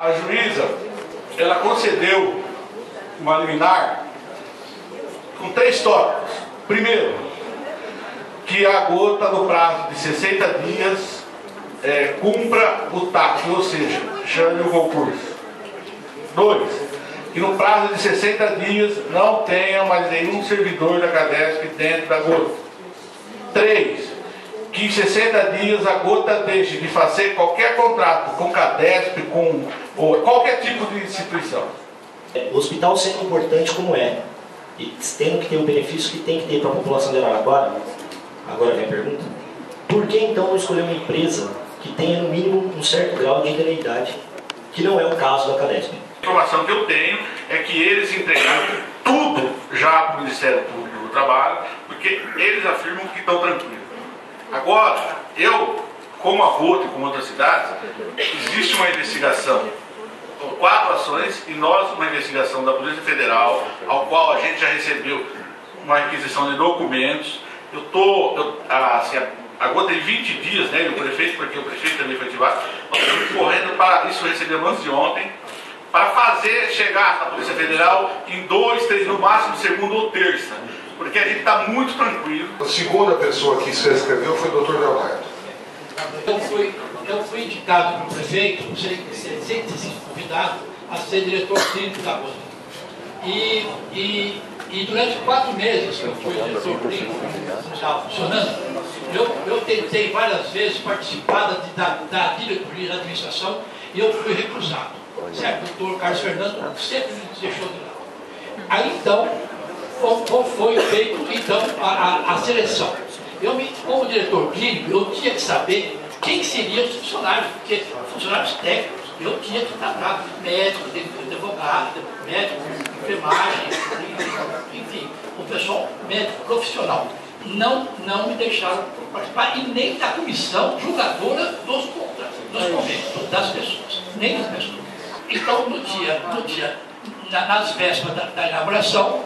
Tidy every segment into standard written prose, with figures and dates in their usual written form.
A juíza, ela concedeu uma liminar com 3 tópicos. Primeiro, que a gota, no prazo de 60 dias, cumpra o TAC, ou seja, chame o concurso. 2, que no prazo de 60 dias não tenha mais nenhum servidor da CADESP dentro da gota. 3, que em 60 dias a gota deixe de fazer qualquer contrato com CADESP, ou qualquer tipo de instituição. O hospital sendo importante como é, e tendo que ter o benefício que tem que ter para a população de Araraquara, agora vem a pergunta, por que então não escolher uma empresa que tenha no mínimo um certo grau de idoneidade, que não é o caso da CADESP? A informação que eu tenho é que eles entregaram tudo já para o Ministério Público do Trabalho, porque eles afirmam que estão tranquilos. Agora, como a Gota e como outras cidades, existe uma investigação, 4 ações, e nós uma investigação da Polícia Federal, ao qual a gente já recebeu uma requisição de documentos. A Gota tem 20 dias, né, e o prefeito, porque o prefeito também foi ativado, nós estamos correndo para isso, recebemos antes de ontem, para fazer chegar na Polícia Federal em 2, 3, no máximo segunda ou terça, porque a gente está muito tranquilo. A segunda pessoa que se inscreveu foi o Dr. Leonardo. Eu fui indicado pelo prefeito, sem ter sido convidado, a ser diretor clínico da Gota. E durante 4 meses que eu fui diretor clínico, já funcionando, eu tentei várias vezes participar da diretoria da administração e eu fui recusado. Certo? O doutor Carlos Fernando sempre nos deixou de lado. Aí então, foi feito então, a seleção. Como diretor clínico, eu tinha que saber quem seriam os funcionários, porque funcionários técnicos, eu tinha que tratar médico, advogado, médico, enfermagem, enfim, o pessoal médico profissional. Não me deixaram participar, e nem da comissão julgadora dos convênios, das pessoas, nem das pessoas. Então, nas vésperas da inauguração,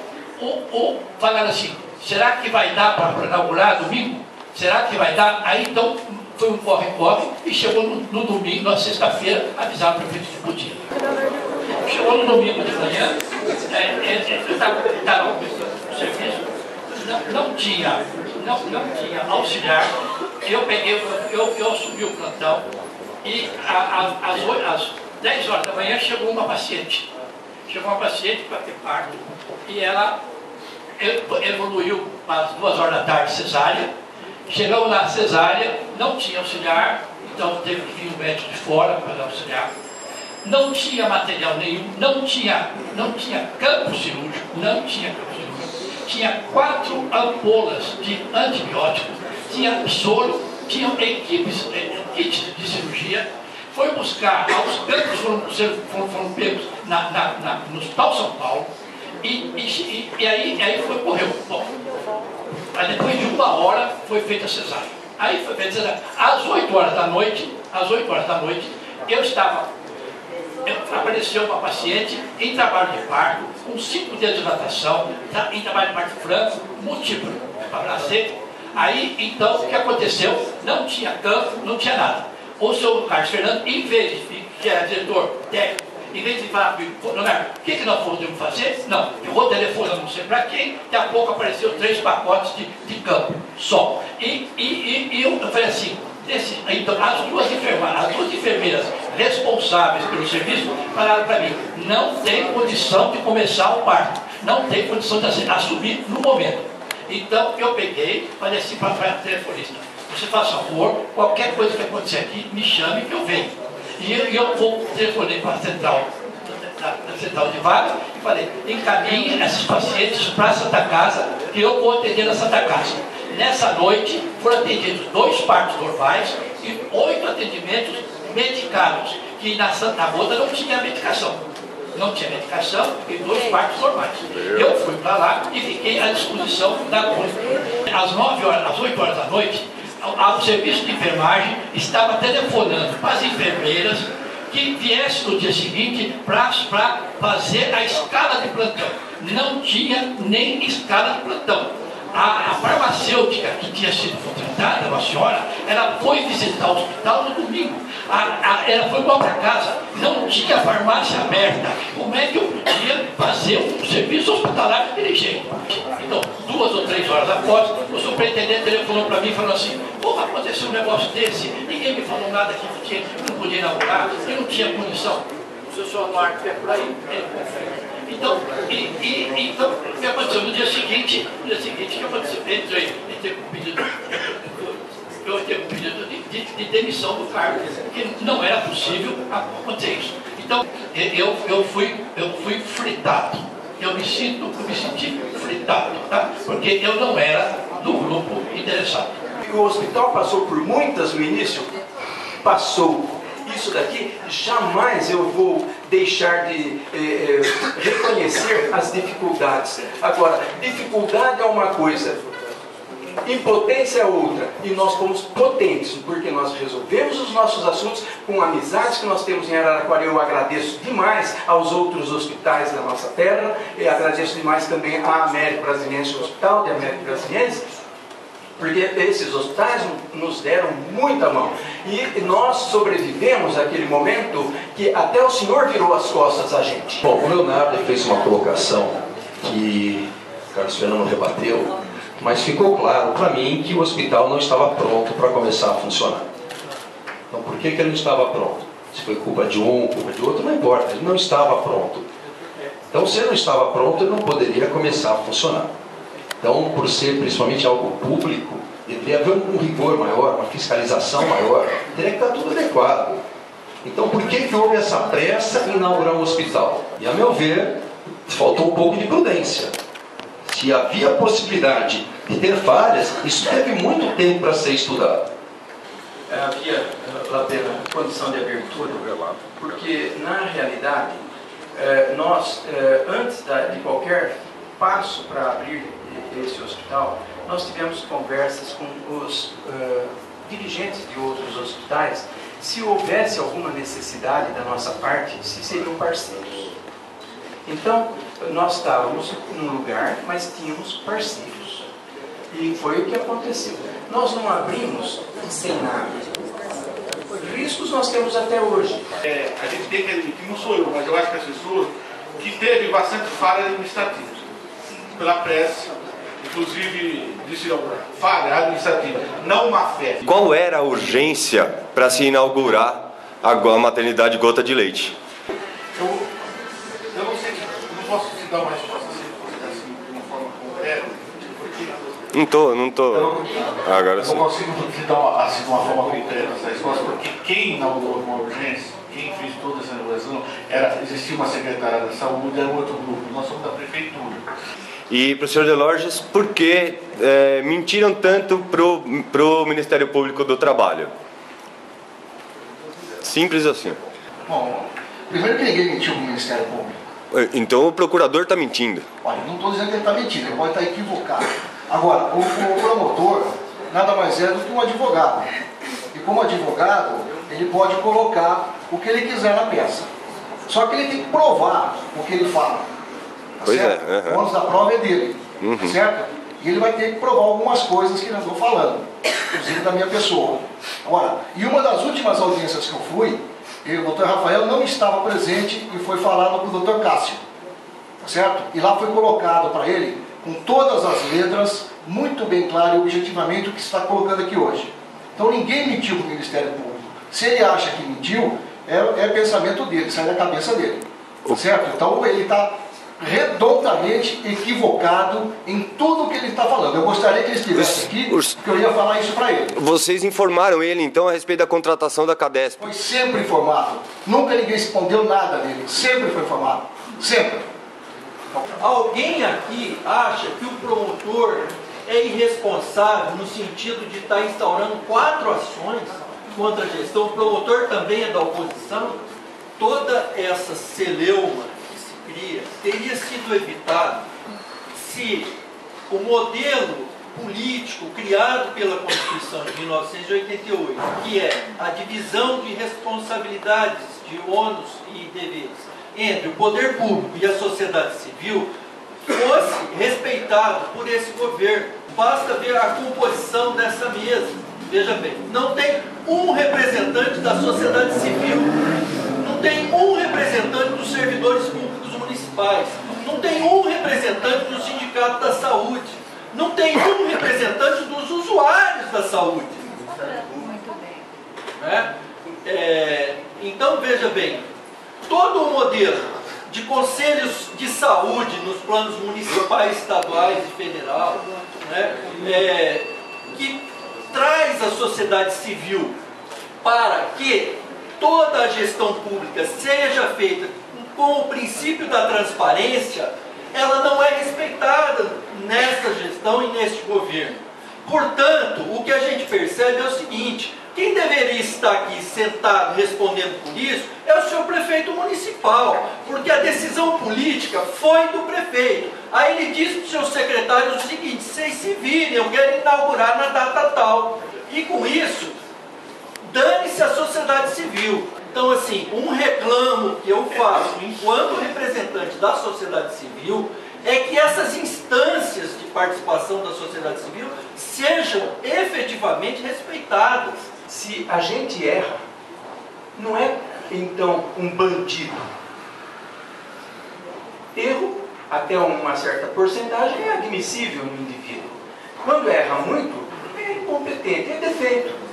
falaram assim, será que vai dar para inaugurar domingo? Será que vai dar? Aí então foi um corre-corre e chegou no domingo, na sexta-feira, avisaram o prefeito que podia. Chegou no domingo de manhã, eu estava no serviço, não tinha auxiliar, eu assumi o plantão e às 10 horas da manhã chegou uma paciente. Para ter parto e ela evoluiu às 2 horas da tarde, cesárea. Chegamos na cesárea, não tinha auxiliar, então teve que vir um médico de fora para auxiliar. Não tinha material nenhum, não tinha campo cirúrgico, tinha 4 ampolas de antibiótico, tinha soro, tinha kits de cirurgia. Foi buscar, os campos foram pegos no Hospital São Paulo, e aí correu. Bom, aí depois de 1 hora foi feita a cesárea. Aí foi feita a cesárea. Às 8 horas da noite, apareceu uma paciente em trabalho de parto, com 5 dias de dilatação, em trabalho de parto franco, múltiplo, para nascer. Aí, então, o que aconteceu? Não tinha campo, não tinha nada. O senhor Carlos Fernando, em vez de, que era diretor técnico, em vez de falar comigo, Leonardo, o que nós podemos fazer? Não, eu vou telefonar, não sei para quem, daqui a pouco apareceu 3 pacotes de campo, só. E eu falei assim, então as duas enfermeiras responsáveis pelo serviço falaram para mim, não tem condição de começar o parto, não tem condição de assumir no momento. Então eu peguei, falei assim para a telefonista, você faz favor, qualquer coisa que acontecer aqui, me chame que eu venho. E eu vou telefonei para a central de vaga e falei, encaminhe esses pacientes para a Santa Casa, que eu vou atender na Santa Casa. Nessa noite foram atendidos 2 partos normais e 8 atendimentos medicados, que na Santa Gota não tinha medicação. Não tinha medicação e 2 partos normais. Eu fui para lá e fiquei à disposição da Gota. Às 8 horas da noite, o serviço de enfermagem estava telefonando para as enfermeiras que viessem no dia seguinte para fazer a escala de plantão. Não tinha nem escala de plantão. A farmacêutica que tinha sido contratada, uma senhora, ela foi visitar o hospital no domingo. Ela foi embora para casa, não tinha farmácia aberta. Como é que eu podia fazer um serviço hospitalar daquele jeito? Então, 2 ou 3 horas após, o superintendente telefonou para mim e falou assim: como aconteceu um negócio desse? Ninguém me falou nada que não podia inaugurar, eu não tinha condição. O senhor Duarte é por aí. Então, então, o que aconteceu? No dia seguinte, o que aconteceu? Ele teve um pedido, de demissão do cargo, porque não era possível acontecer isso. Então, eu fui fritado. Eu me senti fritado, tá? Porque eu não era do grupo interessado. O hospital passou por muitas no início? Passou. Isso daqui, jamais eu vou deixar de reconhecer as dificuldades. Agora, dificuldade é uma coisa, impotência é outra. E nós fomos potentes, porque nós resolvemos os nossos assuntos com amizades que nós temos em Araraquara. Eu agradeço demais aos outros hospitais da nossa terra, e agradeço demais também à Américo Brasiliense, o Hospital de Américo Brasiliense, porque esses hospitais nos deram muita mão. E nós sobrevivemos àquele momento que até o senhor virou as costas a gente. Bom, o Leonardo fez uma colocação que o Carlos Fernando rebateu, mas ficou claro para mim que o hospital não estava pronto para começar a funcionar. Então, por que ele não estava pronto? Se foi culpa de um, culpa de outro, não importa, ele não estava pronto. Então, se ele não estava pronto, ele não poderia começar a funcionar. Então, por ser principalmente algo público, deveria haver um rigor maior, uma fiscalização maior, teria que estar tudo adequado. Então, por que houve essa pressa em inaugurar um hospital? E, a meu ver, faltou um pouco de prudência. Se havia possibilidade de ter falhas, isso teve muito tempo para ser estudado. Havia, Lapena, condição de abertura, porque, na realidade, nós, antes de qualquer passo para abrir esse hospital, nós tivemos conversas com os dirigentes de outros hospitais, se houvesse alguma necessidade da nossa parte, se seriam parceiros. Então, nós estávamos num lugar, mas tínhamos parceiros. E foi o que aconteceu. Nós não abrimos sem nada. Riscos nós temos até hoje. A gente tem que admitir, não sou eu, mas eu acho que as pessoas, que teve bastante falha administrativa pela pressa, inclusive disse falha administrativa, não má fé. Qual era a urgência para se inaugurar a maternidade Gota de Leite? Eu não sei, não posso te dar uma resposta assim, de uma forma concreta, porque... Não tô. Agora eu sim. não consigo te dar assim, de uma forma concreta essa resposta, porque quem inaugurou uma urgência, quem fez toda essa inauguração, existia uma secretária da saúde, era um outro grupo, nós somos da prefeitura. E, professor Delorges, por que mentiram tanto pro Ministério Público do Trabalho? Simples assim. Bom, primeiro que ninguém mentiu no Ministério Público. Então o procurador está mentindo. Olha, não estou dizendo que ele está mentindo, ele pode estar equivocado. Agora, o promotor nada mais é do que um advogado. E como advogado, ele pode colocar o que ele quiser na peça. Só que ele tem que provar o que ele fala. Tá Pois certo? é. O ônus da prova é dele. Tá certo? E ele vai ter que provar algumas coisas que eu estou falando, inclusive da minha pessoa. Agora, e uma das últimas audiências que eu fui, o doutor Rafael não estava presente e foi falado para o doutor Cássio. Tá certo? E lá foi colocado para ele, com todas as letras, muito bem claro e objetivamente o que se está colocando aqui hoje. Então ninguém mentiu para o Ministério Público. Se ele acha que mentiu, é pensamento dele, sai da cabeça dele. Tá certo? Então ele está redondamente equivocado em tudo o que ele está falando. Eu gostaria que ele estivesse aqui, porque eu ia falar isso para ele. Vocês informaram ele, então, a respeito da contratação da Cadesp? Foi sempre informado. Nunca ninguém escondeu nada dele. Sempre foi informado. Sempre. Alguém aqui acha que o promotor é irresponsável no sentido de estar instaurando 4 ações contra a gestão? O promotor também é da oposição? Toda essa celeuma que se cria teria sido evitado se o modelo político criado pela Constituição de 1988, que é a divisão de responsabilidades, de ônus e deveres entre o poder público e a sociedade civil, fosse respeitado por esse governo. basta ver a composição dessa mesa. Veja bem, não tem um representante da sociedade civil, não tem um representante dos servidores públicos municipais, não tem um representante do Sindicato da Saúde, não tem um representante dos usuários da saúde. Então, veja bem, todo o modelo de conselhos de saúde nos planos municipais, estaduais e federal, que traz a sociedade civil para que toda a gestão pública seja feita com o princípio da transparência, ela não é respeitada nesta gestão e neste governo. Portanto, o que a gente percebe é o seguinte: quem deveria estar aqui sentado respondendo por isso é o senhor prefeito municipal, porque a decisão política foi do prefeito. Aí ele disse para os seus secretários o seguinte: vocês se virem, eu quero inaugurar na data tal. E com isso, dane-se a sociedade civil. Então, assim, um reclamo que eu faço enquanto representante da sociedade civil é que essas instâncias de participação da sociedade civil sejam efetivamente respeitadas. Se a gente erra, não é então um bandido. Erro, até uma certa porcentagem, é admissível no indivíduo. Quando erra muito, é incompetente, é defeito.